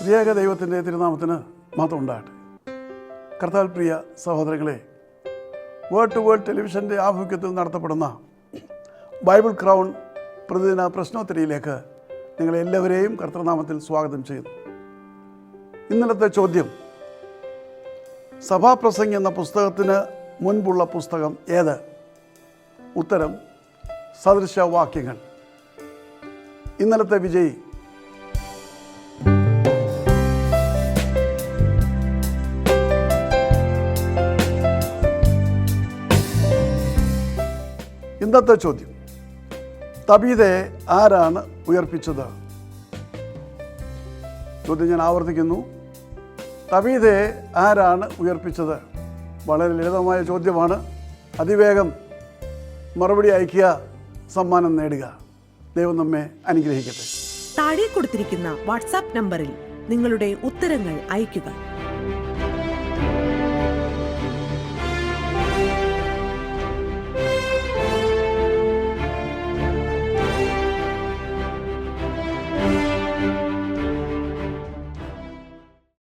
ത്രിയേക ദൈവത്തിൻ്റെ തിരുനാമത്തിന് മാത്രം ഉണ്ടാകട്ടെ. കർത്താവിൽ പ്രിയ സഹോദരങ്ങളെ, വേൾഡ് ടു വേൾഡ് ടെലിവിഷൻ്റെ ആഭിമുഖ്യത്തിൽ നടത്തപ്പെടുന്ന ബൈബിൾ ക്രൗൺ പ്രതിദിന പ്രശ്നോത്തരിയിലേക്ക് നിങ്ങളെല്ലാവരെയും കർത്തൃനാമത്തിൽ സ്വാഗതം ചെയ്യുന്നു. ഇന്നലത്തെ ചോദ്യം, സഭാപ്രസംഗി എന്ന പുസ്തകത്തിന് മുൻപുള്ള പുസ്തകം ഏത്? ഉത്തരം സദൃശവാക്യങ്ങൾ. ഇന്നലത്തെ വിജയി ഇന്നത്തെ ചോദ്യം, തബീതയെ ആരാണ് ഉയർപ്പിച്ചത്? ചോദ്യം ഞാൻ ആവർത്തിക്കുന്നു, തബീതയെ ആരാണ് ഉയർപ്പിച്ചത്? വളരെ ലളിതമായ ചോദ്യമാണ്. അതിവേഗം മറുപടി അയക്കുക, സമ്മാനം നേടുക. ദൈവം നമ്മെ അനുഗ്രഹിക്കട്ടെ. താഴെ കൊടുത്തിരിക്കുന്ന വാട്സാപ്പ് നമ്പറിൽ നിങ്ങളുടെ ഉത്തരങ്ങൾ അയയ്ക്കുക.